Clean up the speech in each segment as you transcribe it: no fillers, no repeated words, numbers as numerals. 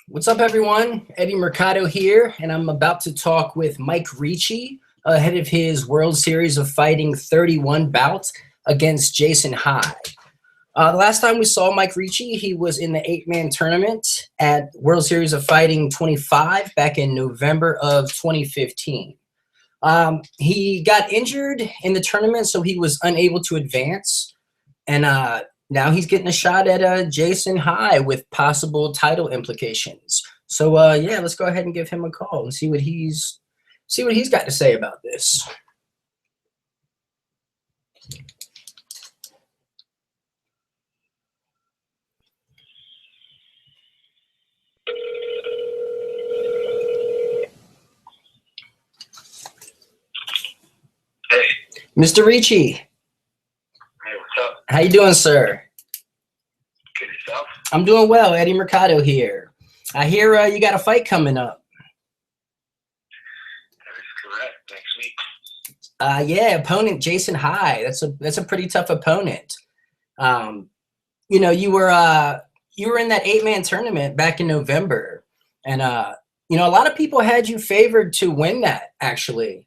What's up, everyone? Eddie Mercado here, and I'm about to talk with Mike Ricci ahead of his World Series of Fighting 31 bout against Jason High. The last time we saw Mike Ricci, he was in the 8-man tournament at World Series of Fighting 25 back in November of 2015. He got injured in the tournament, so he was unable to advance, and now he's getting a shot at Jason High with possible title implications. So yeah, let's go ahead and give him a call and see what he's got to say about this. Hey. Mr. Ricci. Hey, what's up? How you doing, sir? Good yourself? I'm doing well. Eddie Mercado here. I hear you got a fight coming up. That is correct. Next week. Yeah, opponent Jason High. That's a pretty tough opponent. You know, you were in that 8-man tournament back in November, and you know, a lot of people had you favored to win that actually,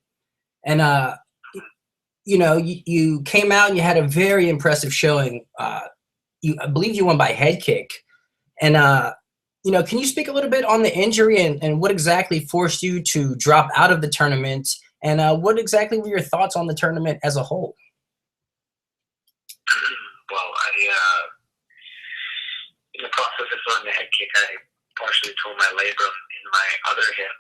and you know, you came out and you had a very impressive showing. I believe you won by head kick, and you know, can you speak a little bit on the injury and what exactly forced you to drop out of the tournament, and what exactly were your thoughts on the tournament as a whole? Well, in the process of throwing the head kick, I partially tore my labrum in my other hip.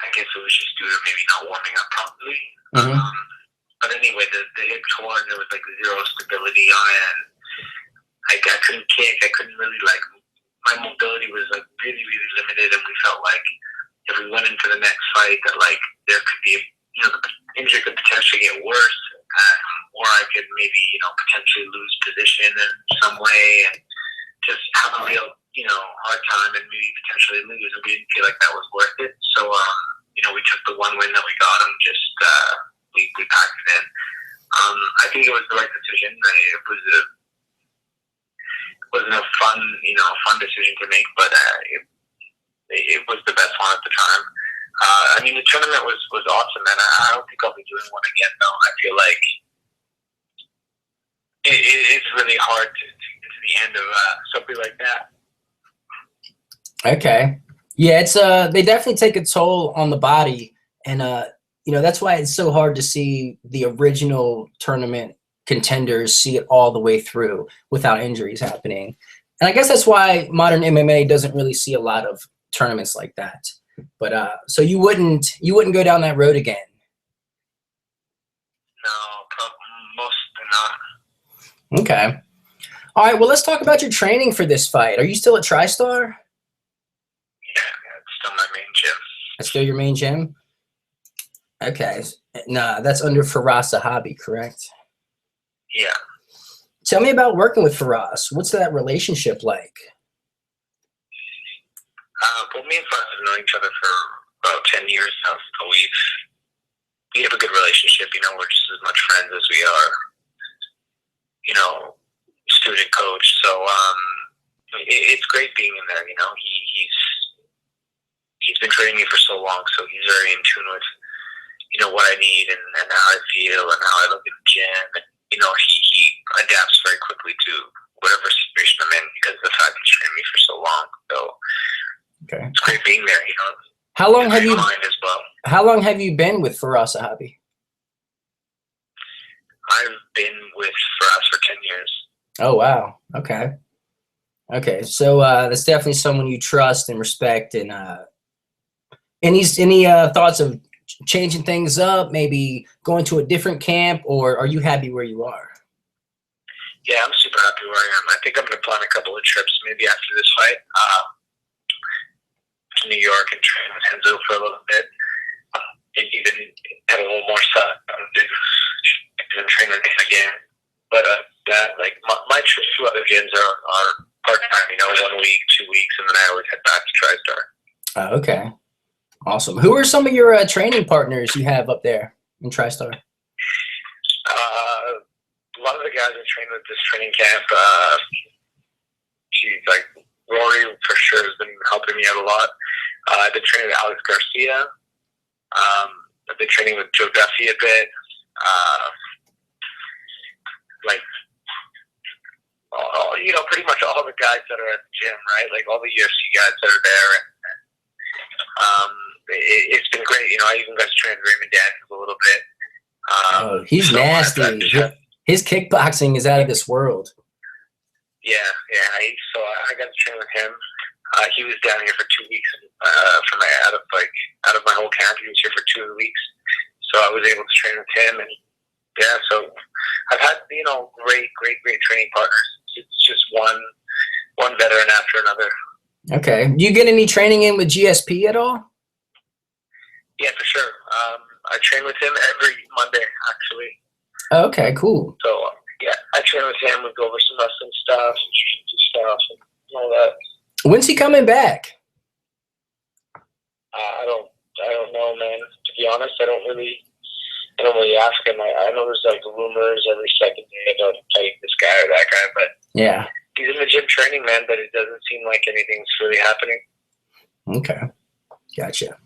I guess it was just due to maybe not warming up properly. Mm-hmm. But anyway, the hip torn, there was like zero stability on it. And I couldn't kick. I couldn't really my mobility was like really, really limited. And we felt like if we went into the next fight that like there could be, you know, the injury could potentially get worse. Or I could maybe, you know, potentially lose position in some way and just have a real, you know, hard time and maybe potentially lose. And we didn't feel like that was worth it. So, you know, we took the one win that we got and just, we packed it in. I think it was the right decision. It wasn't a fun decision to make, but it was the best one at the time. I mean, the tournament was awesome, and I don't think I'll be doing one again, though. I feel like it's really hard to get to the end of something like that. Okay. Yeah, it's they definitely take a toll on the body, and you know, that's why it's so hard to see the original tournament contenders see it all the way through without injuries happening. And I guess that's why modern MMA doesn't really see a lot of tournaments like that. But so you wouldn't go down that road again? No, most not. Okay. All right, well, let's talk about your training for this fight. Are you still at TriStar? Yeah, it's still my main gym. That's still your main gym? Okay. Nah, that's under Firas Zahabi, correct? Yeah. Tell me about working with Firas. What's that relationship like? Well, me and Firas have known each other for about 10 years now, so we have a good relationship. You know, we're just as much friends as we are, you know, student coach. So it's great being in there. You know, he's been training me for so long, so he's very in tune with, you know, what I need and how I feel and how I look at the gym. And, you know, he adapts very quickly to whatever situation I'm in because of the fact he's trained me for so long. So okay, it's great being there. You know, how long have you? As well. How long have you been with Firas Zahabi? I've been with Firas for 10 years. Oh wow. Okay. Okay, so that's definitely someone you trust and respect. And any thoughts of changing things up, maybe going to a different camp, or are you happy where you are? Yeah, I'm super happy where I am. I think I'm going to plan a couple of trips maybe after this fight to New York and train with Enzo for a little bit. Maybe even have a little more stuff and train with him again. But that, like, my trips to other gyms are part-time, you know, 1 week, 2 weeks, and then I always head back to TriStar. Okay. Awesome. Who are some of your training partners you have up there in TriStar? A lot of the guys I train with this training camp, she's like Rory for sure. me out a lot. I've been training with Alex Garcia. I've been training with Joe Duffy a bit. Pretty much all the guys that are at the gym, right? Like all the UFC guys that are there. It's been great. I even got to train Raymond Daniels a little bit. He's nasty. His kickboxing is out of this world. Yeah. So I got to train with him. He was down here for 2 weeks out of my whole camp. He was here for 2 weeks, so I was able to train with him. And yeah, so I've had great training partners. It's just one veteran after another. Okay. Do you get any training in with GSP at all? Yeah, for sure. I train with him every Monday, actually. Okay, cool. So yeah, I train with him. We go over some wrestling stuff, some jiu-jitsu stuff, and all that. When's he coming back? I don't know, man. To be honest, I don't really ask him. I know there's like rumors every second day about fighting this guy or that guy, but yeah, he's in the gym training, man. But it doesn't seem like anything's really happening. Okay, gotcha.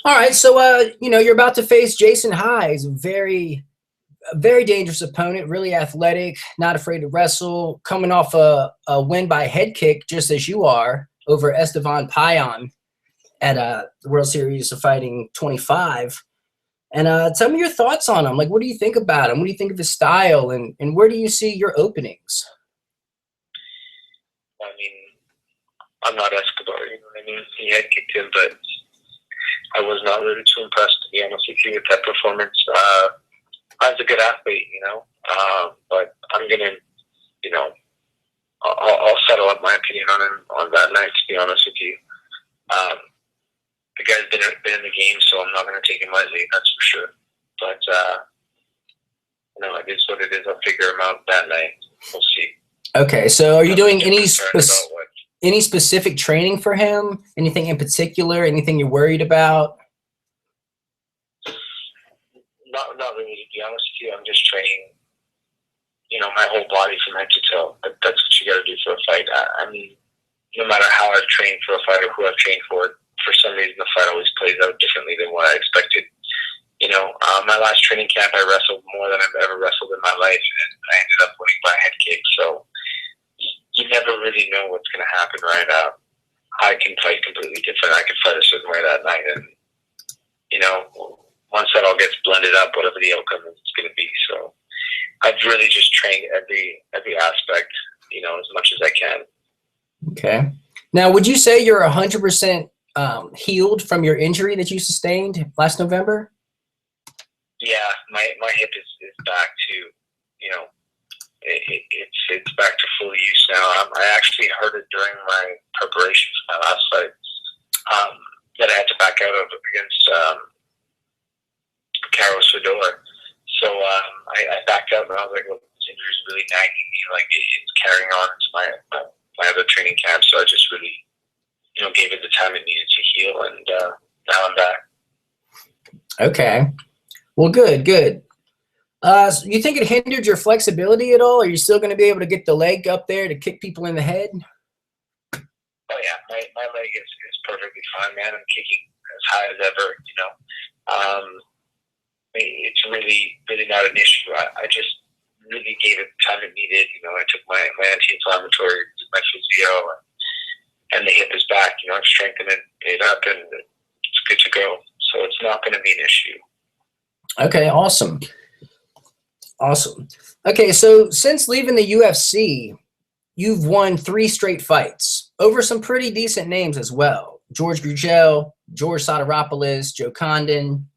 All right, so you're about to face Jason High. He's a very dangerous opponent, really athletic, not afraid to wrestle, coming off a win by head kick, just as you are, over Estevan Payan at the World Series of Fighting 25. And tell me your thoughts on him. Like, what do you think about him? What do you think of his style? And where do you see your openings? I mean, I'm not Escobar, you know what I mean? He head kicked him, but I was not really too impressed, to be honest with you, with that performance. I was a good athlete, but I'm going to, I'll settle up my opinion on him on that night, to be honest with you. The guy's been in the game, so I'm not going to take him lightly, that's for sure. But, it is what it is. I'll figure him out that night. We'll see. Okay, so are you doing any specific training for him? Anything in particular? Anything you're worried about? Not really, to be honest with you. I'm just training, my whole body from head to toe. That's what you got to do for a fight. I mean, no matter how I've trained for a fight or who I've trained for some reason the fight always plays out differently than what I expected. My last training camp, I wrestled more than I've ever wrestled in my life, and I ended up winning by head kick. So you never really know what's going to happen, right? I can fight completely different. I can fight a certain way that night, and once that all gets blended up, whatever the outcome is going to be. So I've really just trained every aspect, as much as I can. Okay. Now, would you say you're 100% healed from your injury that you sustained last November? Yeah, my hip is back to, it's back to full use now. I actually heard it during my preparation for my last fight that I had to back out of against Carlos Fedor. So I backed out, and I was like, well, this injury is really nagging me. Like, it's carrying on into my other training camp. So I just really, gave it the time it needed to heal, and now I'm back. Okay. Well, good. So you think it hindered your flexibility at all? Are you still going to be able to get the leg up there to kick people in the head? Oh, yeah. My leg is perfectly fine, man. I'm kicking as high as ever, It's really, really not an issue. I just really gave it the time it needed. I took my anti-inflammatory, my physio, and the hip is back. I'm strengthening it up, and it's good to go. So it's not going to be an issue. Okay, awesome. Okay, so since leaving the UFC, you've won 3 straight fights over some pretty decent names as well. George Gurgel, George Sotiropoulos, Joe Condon.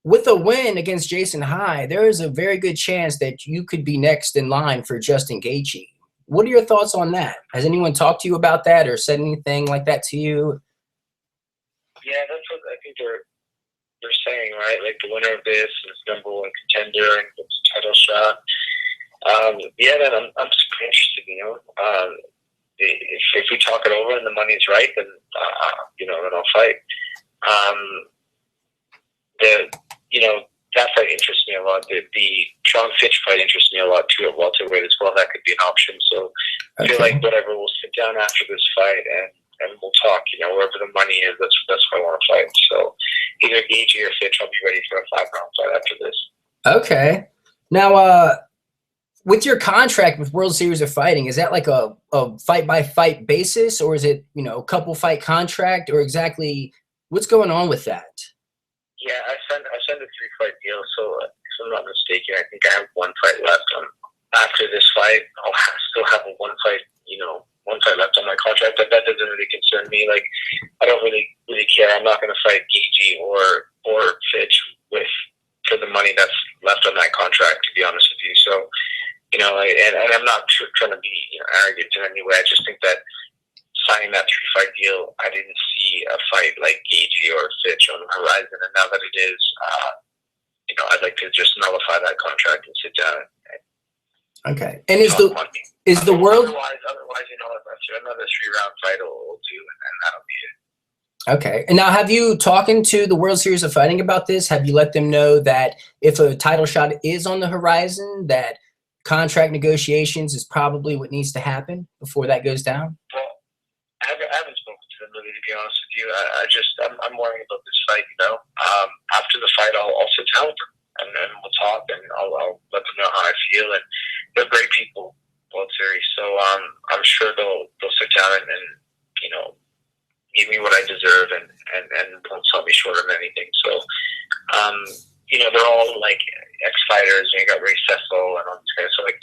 With a win against Jason High, there is a very good chance that you could be next in line for Justin Gaethje. What are your thoughts on that? Has anyone talked to you about that or said anything like that to you? Yeah, that's what I think they're saying, right? Like, the winner of this is number 1 contender and gets a title shot. Yeah, then I'm super interested, If we talk it over and the money's right, then, then I'll fight. That fight interests me a lot. The Sean Fitch fight interests me a lot too at welterweight as well. That could be an option. So I feel like whatever, we'll sit down after this fight and we'll talk. Wherever the money is, that's what I want to fight. So either Gagey or Fitch, I'll be ready for a 5-round fight after this. Okay. Now, with your contract with World Series of Fighting, is that like a fight-by-fight basis, or is it, a couple-fight contract, or exactly what's going on with that? Yeah, I signed a 3-fight deal, so if I'm not mistaken, I think I have 1 fight left. After this fight, I'll still have one fight left on my contract, but that doesn't really concern me. Like, I don't really care. I'm not going to fight Gagey or Fitch for the money that's left on that contract, to be honest with you. So, and I'm not trying to be arrogant in any way. I just think that signing that 3-fight deal, I didn't see a fight like Gagey or Fitch on the horizon, and now that it is, I'd like to just nullify that contract and sit down. Okay. And is the world? Otherwise, if another 3-round fight will do, and that'll be it. Okay. And now, have you talking to the World Series of Fighting about this? Have you let them know that if a title shot is on the horizon, that contract negotiations is probably what needs to happen before that goes down? Well, I haven't spoken to them really, to be honest with you. I'm worrying about this fight. After the fight, I'll sit down with them and we'll talk, and I'll let them know how I feel. And they're great people, World Series. So I'm sure they'll sit down and give me what I deserve and won't sell me short on anything. So they're all like ex-fighters. You got Ray Cecil and all these guys. So like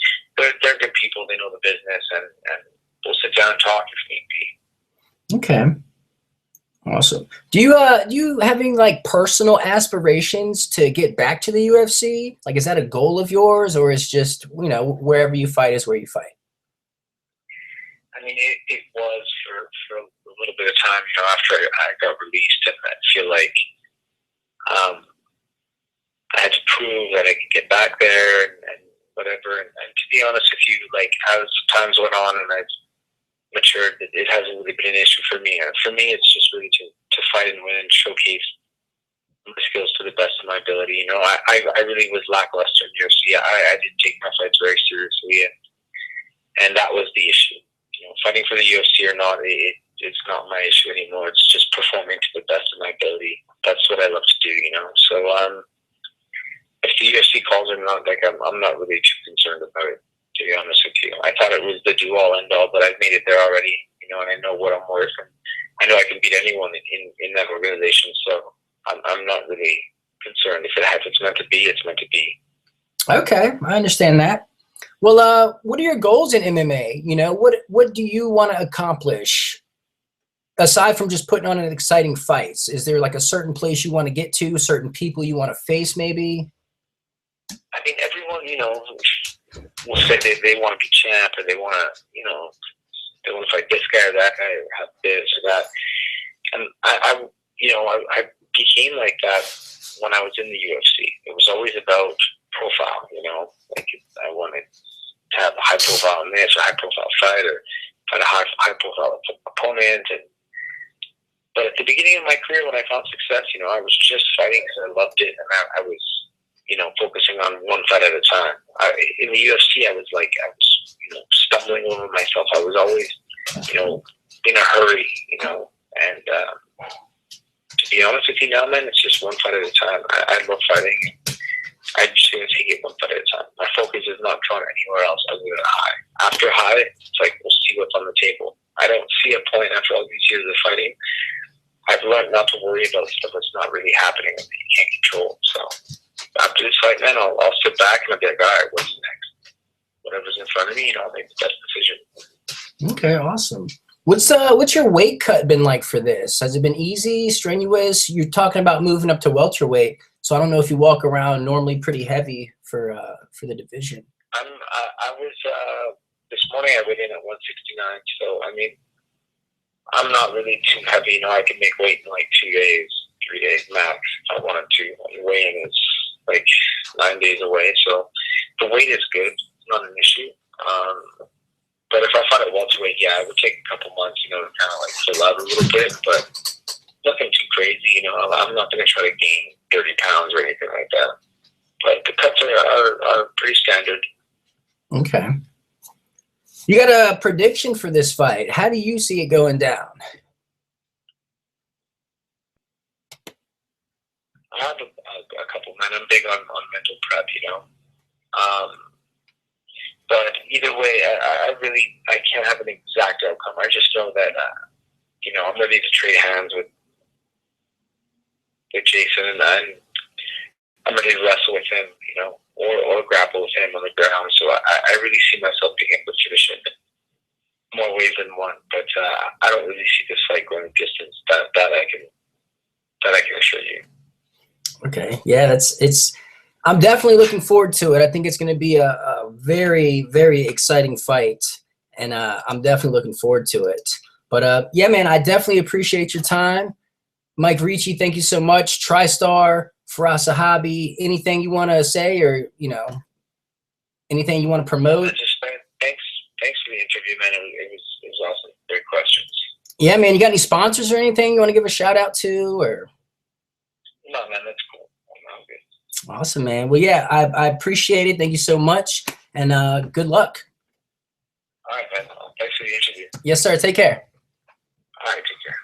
they're good people. They know the business, and we'll sit down and talk if need be. Okay. Awesome. Do you having like personal aspirations to get back to the UFC? Like, is that a goal of yours, or is just wherever you fight is where you fight? I mean, it was for a little bit of time, after I got released, and I feel like I had to prove that I could get back there and whatever. And to be honest with you, like, as times went on and I've matured, it hasn't really been an issue for me. For me, it's just really to fight and win and showcase my skills to the best of my ability. I really was lackluster in UFC. I didn't take my fights very seriously, and that was the issue. Fighting for the UFC or not, it's not my issue anymore. It's just performing to the best of my ability. That's what I love to do, So if the UFC calls or not, like, I'm not really too concerned about it, to be honest with you. I thought it was the do-all, end-all, but I've made it there already, and I know what I'm worth, and I know I can beat anyone in that organization, so I'm not really concerned. If it's meant to be, it's meant to be. Okay, I understand that. Well, what are your goals in MMA? What do you want to accomplish aside from just putting on an exciting fights? Is there like a certain place you want to get to, certain people you want to face maybe? I mean, everyone, will say they want to be champ, or they want to, they want to fight this guy or that guy, or have this or that. And I became like that when I was in the UFC. It was always about profile, like I wanted to have a high profile match, a high profile fight, or fight a high profile opponent. But at the beginning of my career, when I found success, I was just fighting because I loved it, and I was, focusing on one fight at a time. In the UFC, I was stumbling over myself. I was always, in a hurry, and to be honest with you now, man, it's just one fight at a time. I love fighting. I'm just going to take it one fight at a time. My focus is not drawn anywhere else other than high. After high, it's like, we'll see what's on the table. I don't see a point after all these years of fighting. I've learned not to worry about stuff that's not really happening that you can't control. So after this fight, man, I'll sit back and I'll be like, all right, what's next? Whatever's in front of me, I'll make the best decision. Okay, awesome. What's your weight cut been like for this? Has it been easy, strenuous? You're talking about moving up to welterweight, so I don't know if you walk around normally pretty heavy for the division. I was this morning I weighed in at 169, so I mean, I'm not really too heavy. I can make weight in like 2 days, 3 days max if I wanted to. Weighing is like 9 days away, so the weight is good. It's not an issue. But if I fought at welterweight, yeah, it would take a couple months, to kind of like fill out a little bit, but nothing too crazy. I'm not going to try to gain 30 pounds or anything like that. But the cuts are pretty standard. Okay. You got a prediction for this fight. How do you see it going down? I have a couple, man. I'm big on mental prep, you know. But either way, I can't have an exact outcome. I just know that, you know, I'm ready to trade hands with Jason, and I'm ready to wrestle with him, you know, or grapple with him on the ground. So I really see myself being able to finish it more ways than one. But I don't really see this fight going the distance that I can assure you. Okay, yeah, I'm definitely looking forward to it. I think it's going to be a very, very exciting fight, and I'm definitely looking forward to it. But yeah, man, I definitely appreciate your time. Mike Ricci, thank you so much. TriStar, Faraz Sahabi, anything you want to say, or, you know, anything you want to promote? Just thanks for the interview, man. It was awesome. Great questions. Yeah, man, you got any sponsors or anything you want to give a shout out to, or? No, man, that's cool. I'm good. Awesome, man. Well, yeah, I appreciate it. Thank you so much, and good luck. All right, man. Thanks for the interview. Yes, sir. Take care. All right, take care.